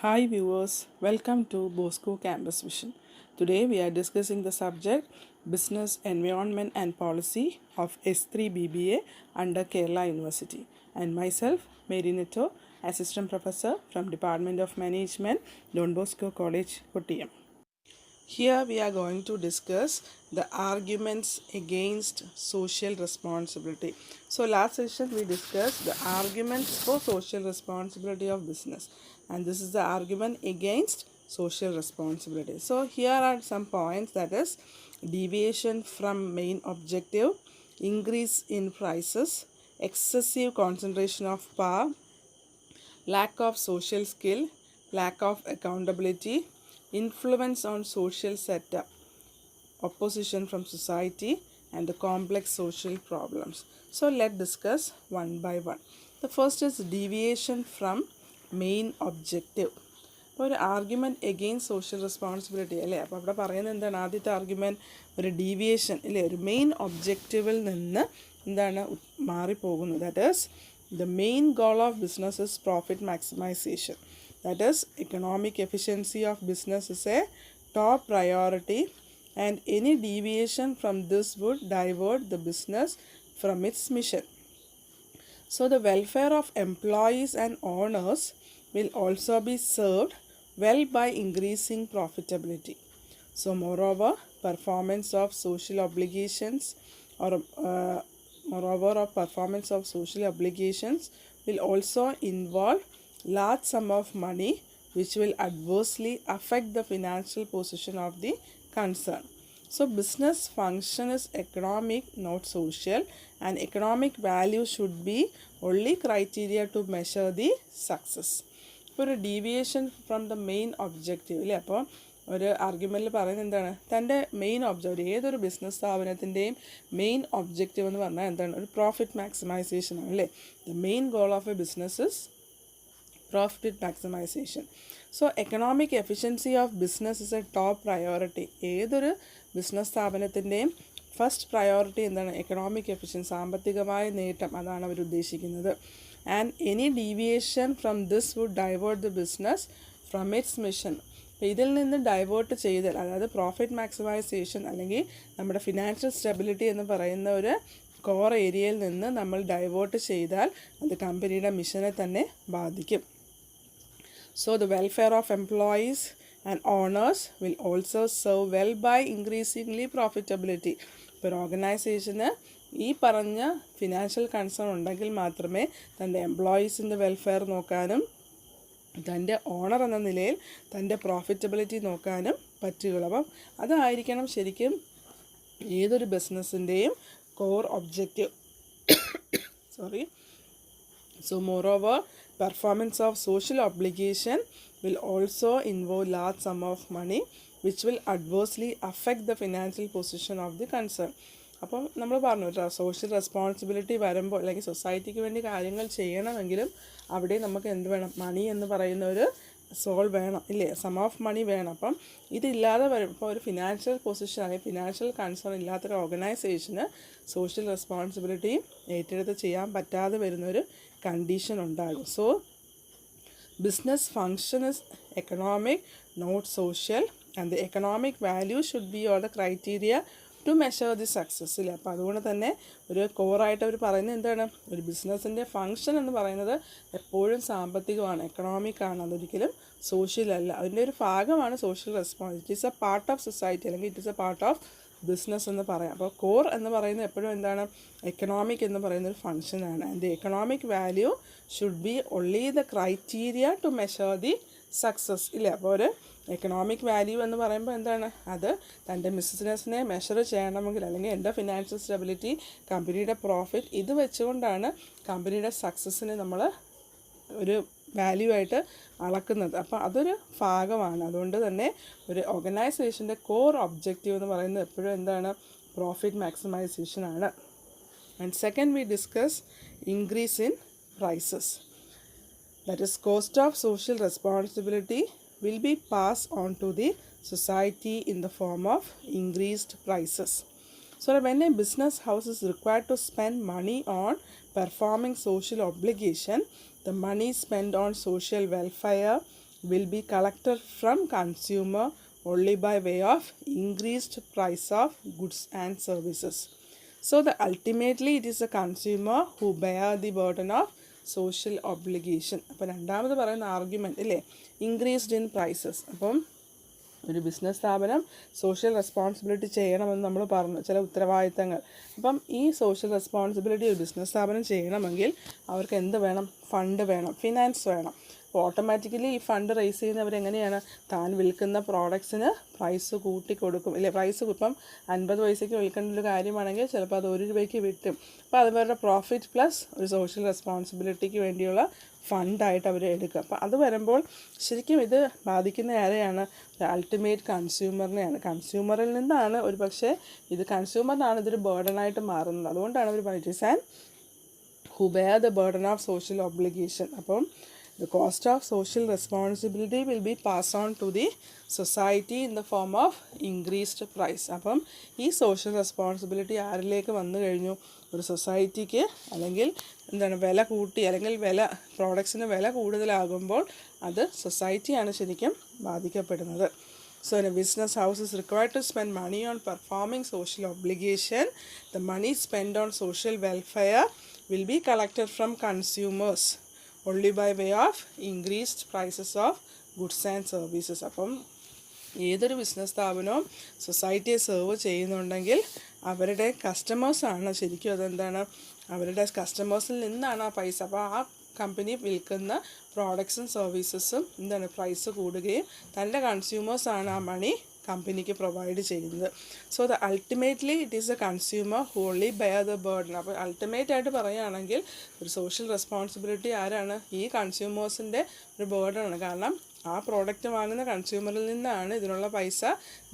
Hi viewers, welcome to Bosco Campus Vision. Today we are discussing the subject Business Environment and Policy of S3 BBA under Kerala University and myself Mary Netto, Assistant Professor from Department of Management, Don Bosco College, Kottayam. Here we are going to discuss the arguments against social responsibility. So last session we discussed the arguments for social responsibility of business, and this is the argument against social responsibility. So here are some points, that is deviation from main objective, increase in prices, excessive concentration of power, lack of social skill, lack of accountability, influence on social setup, opposition from society, and the complex social problems. So let's discuss one by one. The first is deviation from main objective. അപ്പോൾ ഒരു argument against social responsibility അല്ലേ. അപ്പോൾ അവിടെ പറയുന്നത് എന്താണ്? ആദ്യത്തെ argument ഒരു deviation ഇല്ലേ, ഒരു മെയിൻ ഒബ്ജക്റ്റീവിൽ നിന്ന് എന്താണ് മാറിപ്പോകുന്നത്. That is the main goal of business is profit maximization. That is, economic efficiency of business is a top priority, and any deviation from this would divert the business from its mission. So the welfare of employees and owners will also be served well by increasing profitability. So moreover, performance of social obligations or performance of social obligations will also involve large sum of money, which will adversely affect the financial position of the concern. So business function is economic, not social, and economic value should be only criteria to measure the success. For a deviation from the main objective ഇല്ലേ, അപ്പോൾ ഒരു ആർഗ്യുമെൻറ്റിൽ പറയുന്നത് എന്താണ്? തൻ്റെ main object, ഏതൊരു business സ്ഥാപനത്തിൻ്റെയും main objective എന്ന് പറഞ്ഞാൽ എന്താണ്? ഒരു പ്രോഫിറ്റ് മാക്സിമൈസേഷൻ ആണ് അല്ലേ. The main goal of a business is profit maximisation. So economic efficiency of business is a top priority. ഏതൊരു ബിസിനസ് സ്ഥാപനത്തിൻ്റെയും ഫസ്റ്റ് പ്രയോറിറ്റി എന്താണ്? എക്കണോമിക് എഫിഷ്യൻസി, സാമ്പത്തികമായ നേട്ടം, അതാണ് അവർ ഉദ്ദേശിക്കുന്നത്. And any deviation from this would divert the business from its mission. അപ്പോൾ ഇതിൽ നിന്ന് ഡൈവേർട്ട് ചെയ്താൽ, അതായത് പ്രോഫിറ്റ് മാക്സിമൈസേഷൻ അല്ലെങ്കിൽ നമ്മുടെ ഫിനാൻഷ്യൽ സ്റ്റെബിലിറ്റി എന്ന് പറയുന്ന ഒരു കോർ ഏരിയയിൽ നിന്ന് നമ്മൾ ഡൈവേർട്ട് ചെയ്താൽ അത് കമ്പനിയുടെ മിഷനെ തന്നെ ബാധിക്കും. So the welfare of employees and owners will also serve well by increasingly profitability. ഇപ്പോൾ ഒരു ഓർഗനൈസേഷന് ഈ പറഞ്ഞ ഫിനാൻഷ്യൽ കൺസേൺ ഉണ്ടെങ്കിൽ മാത്രമേ തൻ്റെ എംപ്ലോയീസിൻ്റെ വെൽഫെയർ നോക്കാനും തൻ്റെ ഓണർ എന്ന നിലയിൽ തൻ്റെ പ്രോഫിറ്റബിലിറ്റി നോക്കാനും പറ്റുകയുള്ളൂ. അപ്പം അതായിരിക്കണം ശരിക്കും ഏതൊരു ബിസിനസ്സിൻ്റെയും core objective. So moreover, performance of social obligation will also involve large sum of money, which will adversely affect the financial position of the concern. അപ്പം നമ്മൾ പറഞ്ഞു സോഷ്യൽ റെസ്പോൺസിബിലിറ്റി വരുമ്പോൾ അല്ലെങ്കിൽ സൊസൈറ്റിക്ക് വേണ്ടി കാര്യങ്ങൾ ചെയ്യണമെങ്കിലും അവിടെ നമുക്ക് എന്ത് വേണം? മണി എന്ന് പറയുന്ന ഒരു സോൾ വേണം ഇല്ലേ, സം ഓഫ് മണി വേണം. അപ്പം ഇതില്ലാതെ വരും. ഇപ്പോൾ ഒരു ഫിനാൻഷ്യൽ പൊസിഷൻ അല്ലെങ്കിൽ ഫിനാൻഷ്യൽ കൺസേൺ ഇല്ലാത്തൊരു ഓർഗനൈസേഷന് സോഷ്യൽ റെസ്പോൺസിബിലിറ്റി ഏറ്റെടുത്ത് ചെയ്യാൻ പറ്റാതെ വരുന്നൊരു കണ്ടീഷൻ ഉണ്ടാകും. So business function is economic, not social, and the economic value should be all the criteria to measure the success ഇല്ല. അപ്പോൾ അതുകൊണ്ട് തന്നെ ഒരു കോറായിട്ട് അവർ പറയുന്നത് എന്താണ്? ഒരു ബിസിനസ്സിൻ്റെ ഫങ്ഷൻ എന്ന് പറയുന്നത് എപ്പോഴും സാമ്പത്തികമാണ്, എക്കണോമിക് ആണ്, അതൊരിക്കലും സോഷ്യൽ അല്ല. അതിൻ്റെ ഒരു ഭാഗമാണ് social response. It is a part of society അല്ലെങ്കിൽ it is a part of business എന്ന് പറയാം. അപ്പോൾ കോർ എന്ന് പറയുന്നത് എപ്പോഴും എന്താണ്? എക്കണോമിക് എന്ന് പറയുന്ന ഒരു ഫങ്ഷനാണ്. And the economic value should be only the criteria to measure the success ഇല്ലേ. അപ്പോൾ ഒരു എക്കണോമിക് വാല്യൂ എന്ന് പറയുമ്പോൾ എന്താണ്? അത് തൻ്റെ ബിസിനസ്സിനെ മെഷർ ചെയ്യണമെങ്കിൽ അല്ലെങ്കിൽ എൻ്റെ ഫിനാൻഷ്യൽ സ്റ്റെബിലിറ്റി, കമ്പനിയുടെ പ്രോഫിറ്റ്, ഇത് വെച്ചുകൊണ്ടാണ് കമ്പനിയുടെ സക്സസ്സിനെ നമ്മൾ ഒരു വാല്യൂ ആയിട്ട് അളക്കുന്നത്. അപ്പോൾ അതൊരു ഭാഗമാണ്. അതുകൊണ്ട് തന്നെ ഒരു ഓർഗനൈസേഷൻ്റെ കോർ ഒബ്ജക്റ്റീവ് എന്ന് പറയുന്നത് എപ്പോഴും എന്താണ്? പ്രോഫിറ്റ് മാക്സിമൈസേഷൻ ആണ്. And second we discuss increase in prices. That is cost of social responsibility will be passed on to the society in the form of increased prices. So when a business house is required to spend money on performing social obligation, the money spent on social welfare will be collected from consumer only by way of increased price of goods and services. So ultimately it is the consumer who bear the burden of social obligation. അപ്പോൾ രണ്ടാമത് പറയുന്ന argument അല്ലേ, increased in prices. അപ്പം ഒരു business സ്ഥാപനം social responsibility ചെയ്യണമെന്ന് നമ്മൾ പറഞ്ഞു, ചില ഉത്തരവാദിത്തങ്ങൾ. അപ്പം ഈ സോഷ്യൽ റെസ്പോൺസിബിലിറ്റി ഒരു ബിസിനസ് സ്ഥാപനം ചെയ്യണമെങ്കിൽ അവർക്ക് എന്ത് വേണം? ഫണ്ട് വേണം, ഫിനാൻസ് വേണം. അപ്പോൾ ഓട്ടോമാറ്റിക്കലി ഈ ഫണ്ട് റേസ് ചെയ്യുന്നവരെങ്ങനെയാണ്? താൻ വിൽക്കുന്ന പ്രോഡക്ട്സിന് പ്രൈസ് കൂട്ടി കൊടുക്കും ഇല്ലേ. പ്രൈസ് ഇപ്പം 50 പൈസയ്ക്ക് വിൽക്കേണ്ട ഒരു കാര്യമാണെങ്കിൽ ചിലപ്പോൾ അത് 1 രൂപയ്ക്ക് വിറ്റും. അപ്പോൾ അത് അവരുടെ പ്രോഫിറ്റ് പ്ലസ് ഒരു സോഷ്യൽ റെസ്പോൺസിബിലിറ്റിക്ക് വേണ്ടിയുള്ള ഫണ്ടായിട്ട് അവർ എടുക്കുക. അപ്പോൾ അത് വരുമ്പോൾ ശരിക്കും ഇത് ബാധിക്കുന്ന ആരെയാണ്? അൾട്ടിമേറ്റ് കൺസ്യൂമറിനെയാണ്. കൺസ്യൂമറിൽ നിന്നാണ് ഒരു പക്ഷേ ഇത് കൺസ്യൂമറിനാണ് ഇതൊരു ബേർഡനായിട്ട് മാറുന്നത്. അതുകൊണ്ടാണ് അവർ പറയുന്നത് it is an who bear the burden of social obligation. അപ്പം the cost of social responsibility will be passed on to the society in the form of increased price. അപ്പം ഈ സോഷ്യൽ റെസ്പോൺസിബിലിറ്റി ആരിലേക്ക് വന്നു കഴിഞ്ഞു? ഒരു സൊസൈറ്റിക്ക് അല്ലെങ്കിൽ വില കൂട്ടി അല്ലെങ്കിൽ പ്രോഡക്ട്സിന് വില കൂടുതലാകുമ്പോൾ അത് സൊസൈറ്റിയാണ് ശരിക്കും ബാധിക്കപ്പെടുന്നത്. So a business house is required to spend money on performing social obligation. The money spent on social welfare will be collected from consumers only by way of increased prices of goods and services. അപ്പം ഏതൊരു business സ്ഥാപനവും സൊസൈറ്റിയെ serve ചെയ്യുന്നുണ്ടെങ്കിൽ അവരുടെ കസ്റ്റമേഴ്സാണ് ശരിക്കും അതെന്താണ്, അവരുടെ കസ്റ്റമേഴ്സിൽ നിന്നാണ് ആ പൈസ. അപ്പോൾ ആ കമ്പനി വിൽക്കുന്ന പ്രോഡക്ട്സും സർവീസസും പ്രൈസ് കൂടുകയും തൻ്റെ കൺസ്യൂമേഴ്സാണ് ആ മണി കമ്പനിക്ക് പ്രൊവൈഡ് ചെയ്യുന്നത്. So ultimately it is a consumer who only bear the burden. അപ്പോൾ അൾട്ടിമേറ്റ് ആയിട്ട് പറയുകയാണെങ്കിൽ ഒരു സോഷ്യൽ റെസ്പോൺസിബിലിറ്റി ആരാണ്? ഈ കൺസ്യൂമേഴ്സിൻ്റെ ഒരു ബേർഡനാണ്. കാരണം ആ പ്രോഡക്റ്റ് വാങ്ങുന്ന കൺസ്യൂമറിൽ നിന്നാണ് ഇതിനുള്ള പൈസ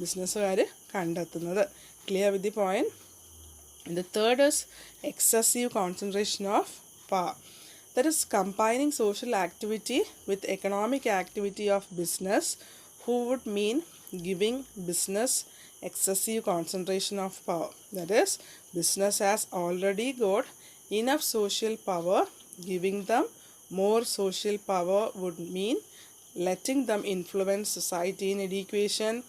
ബിസിനസ്സുകാർ കണ്ടെത്തുന്നത്. Clear with the point? The third is excessive concentration of power. That is combining social activity with economic activity of business, who would mean giving business excessive concentration of power. That is, business has already got enough social power. Giving them more social power would mean letting them influence society in education,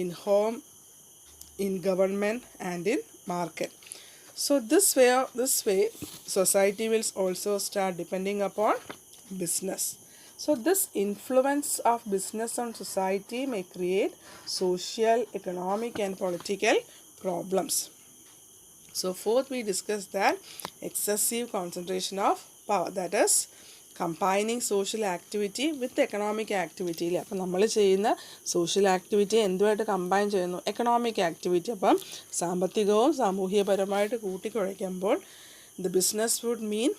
in home, in government and in market. So this way society will also start depending upon business. So this influence of business on society may create social, economic and political problems. So fourth, we discussed that excessive concentration of power, that is combining social activity with economic activity ഇല്ലേ. അപ്പം നമ്മൾ ചെയ്യുന്ന social activity എന്തുമായിട്ട് combine ചെയ്യുന്നു? Economic activity. അപ്പം സാമ്പത്തികവും സാമൂഹികപരമായിട്ട് കൂട്ടിക്കുഴയ്ക്കുമ്പോൾ the business would mean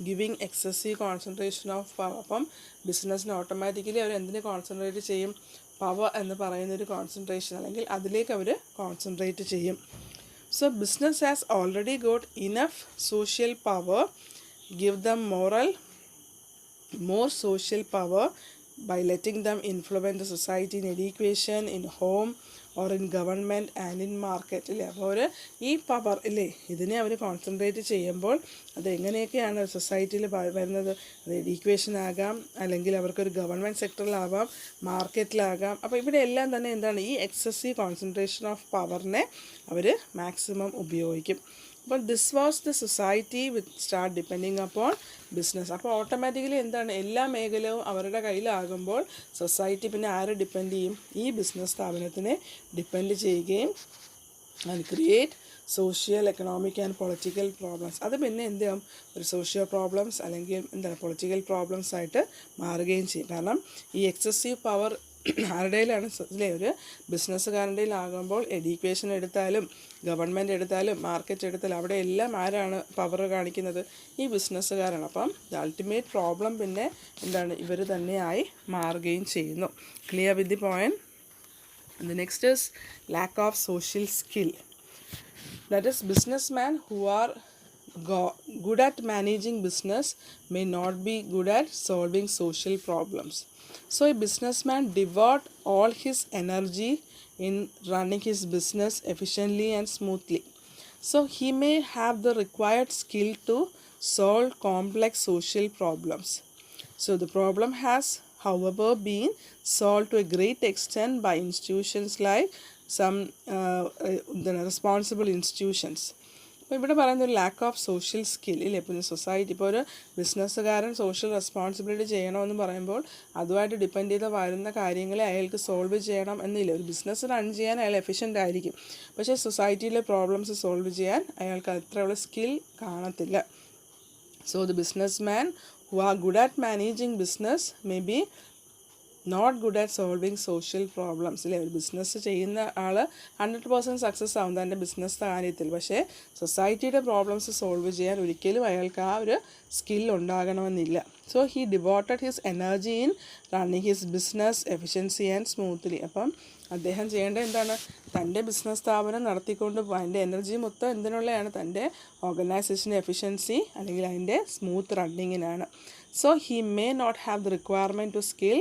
giving excessive concentration of power. അപ്പം ബിസിനസ്സിന് ഓട്ടോമാറ്റിക്കലി അവർ എന്തിനെ കോൺസെൻട്രേറ്റ് ചെയ്യും? പവർ എന്ന് പറയുന്നൊരു കോൺസെൻട്രേഷൻ അല്ലെങ്കിൽ അതിലേക്ക് അവർ കോൺസെൻട്രേറ്റ് ചെയ്യും. So business has already got enough social power. Give them more social power by letting them influence the society in education, in home or in government and in market ഇല്ലേ. അപ്പോൾ ഈ power ഇല്ലേ ഇതിനെ അവർ concentrate ചെയ്യുമ്പോൾ അത് എങ്ങനെയൊക്കെയാണ് സൊസൈറ്റിയിൽ വരുന്നത്? അത് എഡ്യൂക്കേഷൻ ആകാം, അല്ലെങ്കിൽ അവർക്കൊരു ഗവൺമെൻറ് സെക്ടറിലാവാം, മാർക്കറ്റിലാകാം. അപ്പോൾ ഇവിടെ എല്ലാം തന്നെ എന്താണ്? ഈ എക്സസീവ് കോൺസെൻട്രേഷൻ ഓഫ് പവറിനെ അവർ മാക്സിമം ഉപയോഗിക്കും. അപ്പോൾ this was the society with start depending upon business. അപ്പോൾ ഓട്ടോമാറ്റിക്കലി എന്താണ്? എല്ലാ മേഖലയും അവരുടെ കയ്യിലാകുമ്പോൾ സൊസൈറ്റി പിന്നെ ആരെ ഡിപ്പെൻഡ് ചെയ്യും? ഈ ബിസിനസ് സ്ഥാപനത്തിനെ ഡിപ്പെൻഡ് ചെയ്യുകയും and create social, economic and political problems. അത് പിന്നെ എന്ത് ചെയ്യും? ഒരു സോഷ്യൽ പ്രോബ്ലംസ് അല്ലെങ്കിൽ പൊളിറ്റിക്കൽ പ്രോബ്ലംസ് ആയിട്ട് മാറുകയും ചെയ്യും. കാരണം ഈ എക്സസീവ് പവർ ആരുടെയിലാണ് അല്ലേ? ഒരു ബിസിനസ്സുകാരുടെയിലാകുമ്പോൾ എഡ്യൂക്കേഷൻ എടുത്താലും ഗവൺമെൻറ് എടുത്താലും മാർക്കറ്റ് എടുത്താലും അവിടെ എല്ലാം ആരാണ് പവർ കാണിക്കുന്നത്? ഈ ബിസിനസ്സുകാരാണ്. അപ്പം അൾട്ടിമേറ്റ് പ്രോബ്ലം പിന്നെ എന്താണ്? ഇവർ തന്നെയായി മാറുകയും ചെയ്യുന്നു. Clear with the point? The next is lack of social skill. That is, businessmen who are good at managing business may not be good at solving social problems. So a businessman devote all his energy in running his business efficiently and smoothly. So he may have the required skill to solve complex social problems. So the problem has however, been solved to a great extent by institutions like some responsible institutions. അപ്പോൾ ഇവിടെ പറയുന്ന ഒരു lack of social skill ഇല്ലേ. ഇപ്പോൾ society ഇപ്പോൾ ഒരു ബിസിനസ്സുകാരൻ social responsibility ചെയ്യണമെന്ന് പറയുമ്പോൾ അതുമായിട്ട് ഡിപ്പെൻഡ് ചെയ്ത് വരുന്ന കാര്യങ്ങളെ അയാൾക്ക് സോൾവ് ചെയ്യണം എന്നില്ല. ഒരു ബിസിനസ് റൺ ചെയ്യാൻ അയാൾ എഫിഷ്യൻ്റ് ആയിരിക്കും, പക്ഷേ സൊസൈറ്റിയിലെ പ്രോബ്ലംസ് സോൾവ് ചെയ്യാൻ അയാൾക്ക് അത്രയുള്ള സ്കിൽ കാണത്തില്ല. So the businessmen who are good at managing business may be not good at solving social problems. ഇല്ലേ, ഒരു ബിസിനസ് ചെയ്യുന്ന ആൾ 100% സക്സസ് ആവും തൻ്റെ ബിസിനസ് കാര്യത്തിൽ, പക്ഷേ സൊസൈറ്റിയുടെ പ്രോബ്ലംസ് സോൾവ് ചെയ്യാൻ ഒരിക്കലും അയാൾക്ക് ആ ഒരു സ്കിൽ ഉണ്ടാകണമെന്നില്ല. So he devoted his energy in running his business efficiency and smoothly. അപ്പം അദ്ദേഹം ചെയ്യേണ്ടത് എന്താണ്? തൻ്റെ ബിസിനസ് സ്ഥാപനം നടത്തിക്കൊണ്ട് അതിൻ്റെ എനർജി മൊത്തം എന്തിനുള്ളതാണ്? തൻ്റെ ഓർഗനൈസേഷൻ്റെ എഫിഷ്യൻസി അല്ലെങ്കിൽ അതിൻ്റെ സ്മൂത്ത് റണ്ണിങ്ങിനാണ്. So he may not have the requirement to skill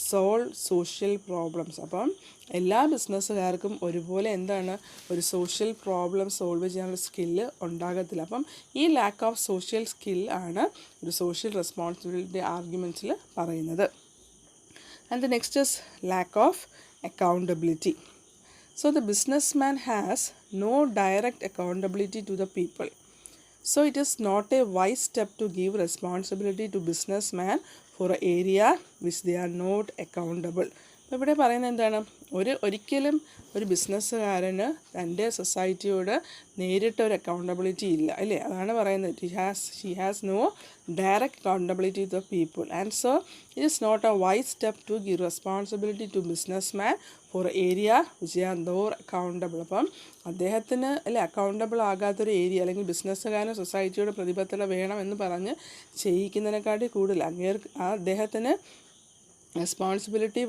solve social problems. അപ്പം എല്ലാ ബിസിനസ്സുകാർക്കും ഒരുപോലെ എന്താണ് ഒരു സോഷ്യൽ പ്രോബ്ലം സോൾവ് ചെയ്യാനുള്ള സ്കില്ല് ഉണ്ടാകത്തില്ല. അപ്പം ഈ ലാക്ക് ഓഫ് സോഷ്യൽ സ്കിൽ ആണ് ഒരു സോഷ്യൽ റെസ്പോൺസിബിലിറ്റി ആർഗ്യുമെൻറ്റ്സിൽ പറയുന്നത്. And the next is lack of accountability. So the businessman has no direct accountability to the people. So it is not a wise step to give responsibility to businessman for an area which they are not accountable. അപ്പോൾ ഇവിടെ പറയുന്നത് എന്താണ്? ഒരിക്കലും ഒരു ബിസിനസ്സുകാരന് തൻ്റെ സൊസൈറ്റിയോട് നേരിട്ടൊരു accountability ഇല്ല അല്ലേ. അതാണ് പറയുന്നത്. She has no direct accountability to the people and so it is not a wise step to give responsibility to business man for area which are nor accountable. അപ്പം അദ്ദേഹത്തിന് അല്ലെ അക്കൗണ്ടബിൾ ആകാത്തൊരു ഏരിയ അല്ലെങ്കിൽ ബിസിനസ്സുകാരന് സൊസൈറ്റിയോട് പ്രതിബദ്ധത വേണമെന്ന് പറഞ്ഞ് ചെയ്യിക്കുന്നതിനെക്കാട്ടി കൂടുതൽ അദ്ദേഹത്തിന് റെസ്പോൺസിബിലിറ്റി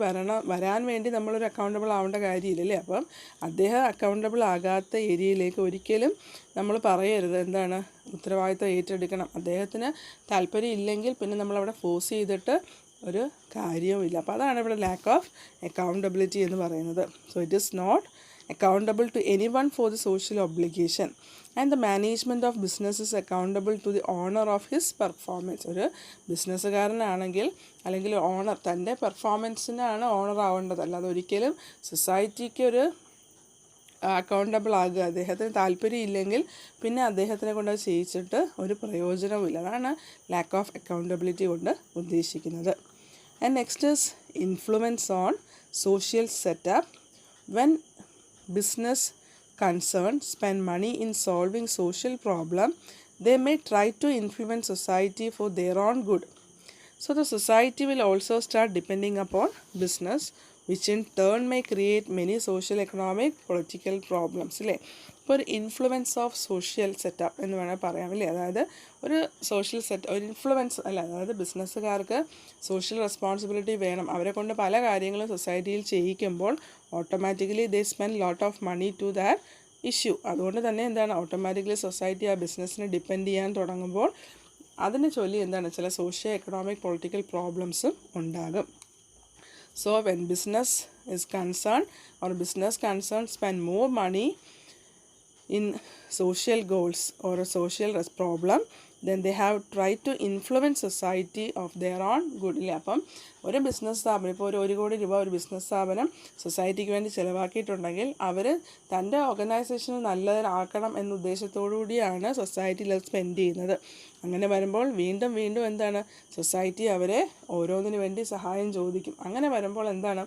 വരാൻ വേണ്ടി നമ്മളൊരു അക്കൗണ്ടബിൾ ആവേണ്ട കാര്യമില്ലല്ലേ. അപ്പം അദ്ദേഹം അക്കൗണ്ടബിൾ ആകാത്ത ഏരിയയിലേക്ക് ഒരിക്കലും നമ്മൾ പറയരുത് എന്താണ് ഉത്തരവാദിത്തം ഏറ്റെടുക്കണം. അദ്ദേഹത്തിന് താല്പര്യം ഇല്ലെങ്കിൽ പിന്നെ നമ്മളവിടെ ഫോഴ്സ് ചെയ്തിട്ട് ഒരു കാര്യവുമില്ല. അപ്പോൾ അതാണ് ഇവിടെ ലാക്ക് ഓഫ് അക്കൗണ്ടബിലിറ്റി എന്ന് പറയുന്നത്. So it is not accountable to anyone for the social obligation and the management of business is accountable to the owner of his performance. ഒരു ബിസിനസ്സുകാരനാണെങ്കിൽ അല്ലെങ്കിൽ ഓണർ തൻ്റെ പെർഫോമൻസിനാണ് ഓണർ ആവേണ്ടത്, അല്ലാതെ ഒരിക്കലും സൊസൈറ്റിക്ക് ഒരു അക്കൗണ്ടബിൾ ആകുക. അദ്ദേഹത്തിന് താല്പര്യം ഇല്ലെങ്കിൽ പിന്നെ അദ്ദേഹത്തിനെ കൊണ്ട് അത് ചെയ്യിച്ചിട്ട് ഒരു പ്രയോജനവുമില്ല. അതാണ് ലാക്ക് ഓഫ് അക്കൗണ്ടബിലിറ്റി കൊണ്ട് ഉദ്ദേശിക്കുന്നത്. And next is influence on social setup. When business concerned spend money in solving social problem, they may try to influence society for their own good. So the society will also start depending upon business, which in turn may create many social, economic, political problems. അല്ലേ, ഇപ്പോൾ ഒരു influence of social setup എന്ന് വേണമെങ്കിൽ പറയാം അല്ലേ. അതായത് ഒരു social ഒരു ഇൻഫ്ലുവൻസ് അല്ല, അതായത് ബിസിനസ്സുകാർക്ക് സോഷ്യൽ റെസ്പോൺസിബിലിറ്റി വേണം. അവരെ കൊണ്ട് പല കാര്യങ്ങളും സൊസൈറ്റിയിൽ ചെയ്യിക്കുമ്പോൾ automatically they spend lot of money to that issue. അതുകൊണ്ട് തന്നെ എന്താണ് ഓട്ടോമാറ്റിക്കലി സൊസൈറ്റി ആ ബിസിനസ്സിനെ ഡിപ്പെൻഡ് ചെയ്യാൻ തുടങ്ങുമ്പോൾ അതിനെ ചൊല്ലി എന്താണ് ചില സോഷ്യോ എക്കണോമിക് പൊളിറ്റിക്കൽ പ്രോബ്ലംസും ഉണ്ടാകും. So when business is concerned or business concerned spend more money in social goals or a social problem, then they have tried to influence society of their own good. അപ്പം ഒരു business സ്ഥാപനം ഇപ്പോൾ ഒരു കോടി രൂപ ഒരു business സ്ഥാപനം സൊസൈറ്റിക്ക് വേണ്ടി ചിലവാക്കിയിട്ടുണ്ടെങ്കിൽ അവർ തൻ്റെ ഓർഗനൈസേഷൻ നല്ലതാക്കണം എന്ന ഉദ്ദേശത്തോടു കൂടിയാണ് സൊസൈറ്റിയിൽ അത് സ്പെൻഡ് ചെയ്യുന്നത്. അങ്ങനെ വരുമ്പോൾ വീണ്ടും വീണ്ടും എന്താണ് സൊസൈറ്റി അവരെ ഓരോന്നിനു വേണ്ടി സഹായം ചോദിക്കും. അങ്ങനെ വരുമ്പോൾ എന്താണ്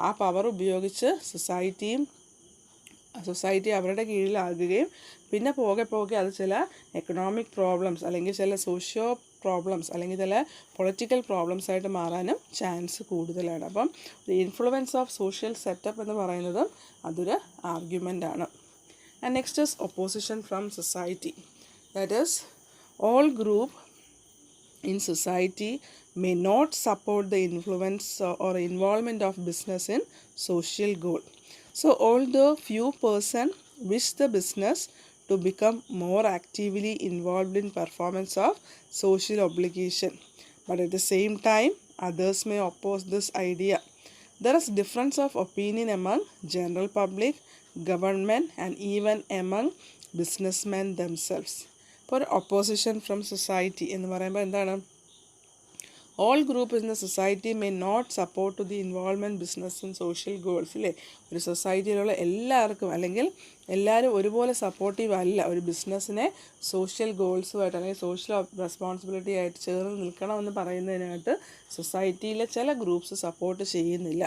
ആ പവർ ഉപയോഗിച്ച് സൊസൈറ്റി അവരുടെ കീഴിലാകുകയും പിന്നെ പോകെ അത് ചില എക്കണോമിക് പ്രോബ്ലംസ് അല്ലെങ്കിൽ ചില സോഷ്യോ പ്രോബ്ലംസ് അല്ലെങ്കിൽ ചില പൊളിറ്റിക്കൽ പ്രോബ്ലംസ് ആയിട്ട് മാറാനും ചാൻസ് കൂടുതലാണ്. അപ്പം ഇൻഫ്ലുവൻസ് ഓഫ് സോഷ്യൽ സെറ്റപ്പ് എന്ന് പറയുന്നതും അതൊരു ആർഗ്യുമെൻ്റാണ്. And next is opposition from society. That is all group in society may not support the influence or involvement of business in social goal. So although few person wish the business to become more actively involved in performance of social obligation, but at the same time others may oppose this idea. There is difference of opinion among general public, government and even among businessmen themselves. ഇപ്പോൾ opposition from society എന്ന് പറയുമ്പോൾ എന്താണ് all groups in the society may not support to the involvement business and social goals. ഇല്ലേ, ഒരു സൊസൈറ്റിയിലുള്ള എല്ലാവർക്കും അല്ലെങ്കിൽ എല്ലാവരും ഒരുപോലെ സപ്പോർട്ടീവ് അല്ല ഒരു ബിസിനസ്സിനെ സോഷ്യൽ ഗോൾസുമായിട്ട് അല്ലെങ്കിൽ സോഷ്യൽ റെസ്പോൺസിബിലിറ്റി ആയിട്ട് ചേർന്ന് നിൽക്കണമെന്ന് പറയുന്നതിനായിട്ട് സൊസൈറ്റിയിലെ ചില ഗ്രൂപ്പ്സ് സപ്പോർട്ട് ചെയ്യുന്നില്ല.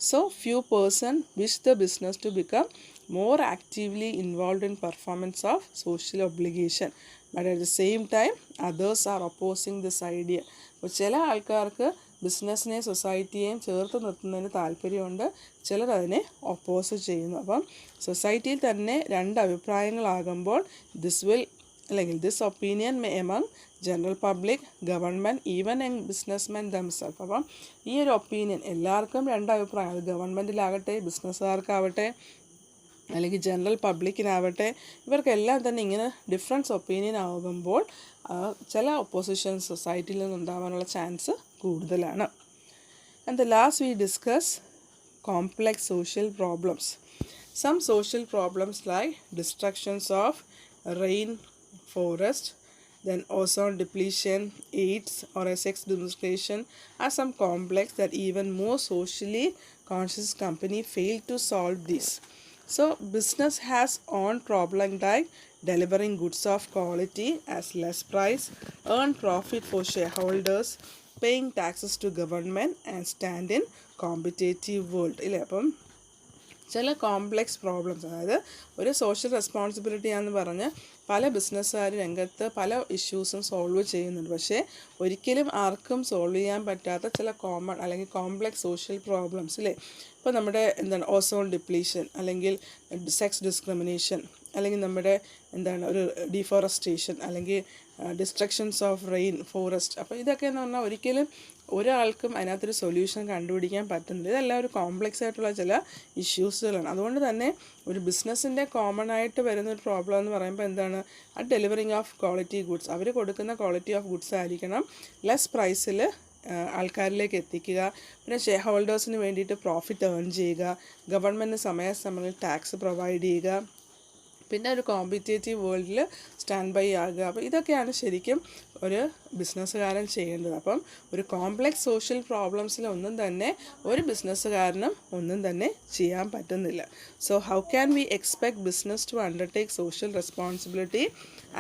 So few person wish the business to become more actively involved in performance of social obligation, but at the same time others are opposing this idea. അപ്പോൾ ചില ആൾക്കാർക്ക് ബിസിനസ്സിനെ സൊസൈറ്റിയെയും ചേർത്ത് നിർത്തുന്നതിന് താല്പര്യമുണ്ട്, ചിലർ അതിനെ ഒപ്പോസ് ചെയ്യുന്നു. അപ്പം സൊസൈറ്റിയിൽ തന്നെ രണ്ട് അഭിപ്രായങ്ങളാകുമ്പോൾ this opinion may among general public, government, even businessmen themselves. അപ്പം ഈ ഒരു ഒപ്പീനിയൻ എല്ലാവർക്കും രണ്ട് അഭിപ്രായം, അത് ഗവൺമെൻറ്റിലാകട്ടെ ബിസിനസ്സുകാർക്കാവട്ടെ അല്ലെങ്കിൽ ജനറൽ പബ്ലിക്കിനാവട്ടെ, ഇവർക്കെല്ലാം തന്നെ ഇങ്ങനെ ഡിഫറൻസ് ഒപ്പീനിയൻ ആകുമ്പോൾ ചില ഒപ്പോസിഷൻ സൊസൈറ്റിയിൽ നിന്നുണ്ടാകാനുള്ള ചാൻസ് കൂടുതലാണ്. And the last we discuss complex social problems. Some social problems like destructions of rain forest, then ozone depletion, AIDS or a sex discrimination are some complex that even more socially conscious company fail to solve this. So business has own problem like delivering goods of quality at less price, earn profit for shareholders, paying taxes to government and stand in competitive world. ഇല്ലേ, അപ്പം ചില complex problems, അതായത് ഒരു social responsibility ആണെന്ന് പറഞ്ഞ് പല ബിസിനസ്സുകാർ രംഗത്ത് പല ഇഷ്യൂസും സോൾവ് ചെയ്യുന്നുണ്ട്. പക്ഷേ ഒരിക്കലും ആർക്കും സോൾവ് ചെയ്യാൻ പറ്റാത്ത ചില കോമൺ അല്ലെങ്കിൽ കോംപ്ലെക്സ് സോഷ്യൽ പ്രോബ്ലംസ് ഇല്ലേ. ഇപ്പോൾ നമ്മുടെ ഓസോൺ ഡിപ്ലീഷൻ, അല്ലെങ്കിൽ സെക്സ് ഡിസ്ക്രിമിനേഷൻ, അല്ലെങ്കിൽ നമ്മുടെ ഒരു ഡിഫോറസ്റ്റേഷൻ, അല്ലെങ്കിൽ ഡിസ്ട്രക്ഷൻസ് ഓഫ് റെയിൻ ഫോറസ്റ്റ്. അപ്പോൾ ഇതൊക്കെ എന്ന് പറഞ്ഞാൽ ഒരിക്കലും ഒരാൾക്കും അതിനകത്തൊരു സൊല്യൂഷൻ കണ്ടുപിടിക്കാൻ പറ്റുന്നില്ല. ഇതെല്ലാം ഒരു കോംപ്ലെക്സ് ആയിട്ടുള്ള ചില ഇഷ്യൂസുകളാണ്. അതുകൊണ്ട് തന്നെ ഒരു ബിസിനസ്സിൻ്റെ കോമൺ ആയിട്ട് വരുന്നൊരു പ്രോബ്ലം എന്ന് പറയുമ്പോൾ എന്താണ്, ഡെലിവറിങ് ഓഫ് ക്വാളിറ്റി ഗുഡ്സ്. അവർ കൊടുക്കുന്ന ക്വാളിറ്റി ഓഫ് ഗുഡ്സ് ആയിരിക്കണം ലെസ് പ്രൈസിൽ ആൾക്കാരിലേക്ക് എത്തിക്കുക. പിന്നെ ഷെയർ ഹോൾഡേഴ്സിന് വേണ്ടിയിട്ട് പ്രോഫിറ്റ് ഏൺ ചെയ്യുക, ഗവൺമെൻറ് സമയാസമയങ്ങളിൽ ടാക്സ് പ്രൊവൈഡ് ചെയ്യുക, പിന്നെ ഒരു കോമ്പറ്റേറ്റീവ് വേൾഡിൽ സ്റ്റാൻഡ് ബൈ ആകുക. അപ്പോൾ ഇതൊക്കെയാണ് ശരിക്കും ഒരു ബിസിനസ്സുകാരൻ ചെയ്യേണ്ടത്. അപ്പം ഒരു കോംപ്ലെക്സ് സോഷ്യൽ പ്രോബ്ലംസിൽ ഒന്നും തന്നെ ഒരു ബിസിനസ്സുകാരനും ഒന്നും തന്നെ ചെയ്യാൻ പറ്റുന്നില്ല. So how can we expect business to undertake social responsibility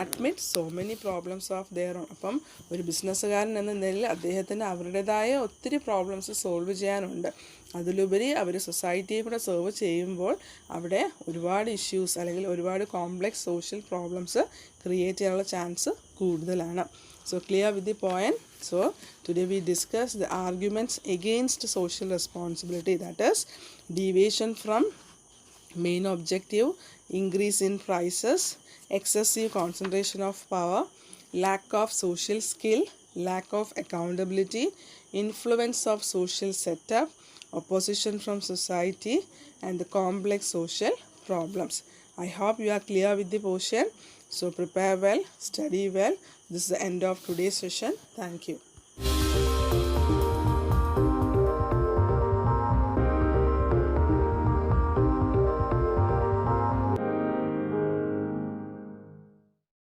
admit so many problems of their own. അപ്പം ഒരു ബിസിനസ്സുകാരൻ എന്ന നിലയിൽ അദ്ദേഹത്തിന് അവരുടേതായ ഒത്തിരി പ്രോബ്ലംസ് സോൾവ് ചെയ്യാനുണ്ട്. അതിലുപരി അവർ സൊസൈറ്റിയെ കൂടെ സെർവ് ചെയ്യുമ്പോൾ അവിടെ ഒരുപാട് ഇഷ്യൂസ് അല്ലെങ്കിൽ ഒരുപാട് കോംപ്ലെക്സ് സോഷ്യൽ പ്രോബ്ലംസ് ക്രിയേറ്റ് ചെയ്യാനുള്ള ചാൻസ് കൂടുതലാണ്. So clear with the point. So today we discussed the arguments against social responsibility, that is deviation from main objective, increase in prices, excessive concentration of power, lack of social skill, lack of accountability, influence of social setup, opposition from society, and the complex social problems. I hope you are clear with the portion. So prepare well, study well. This is the end of today's session. Thank you.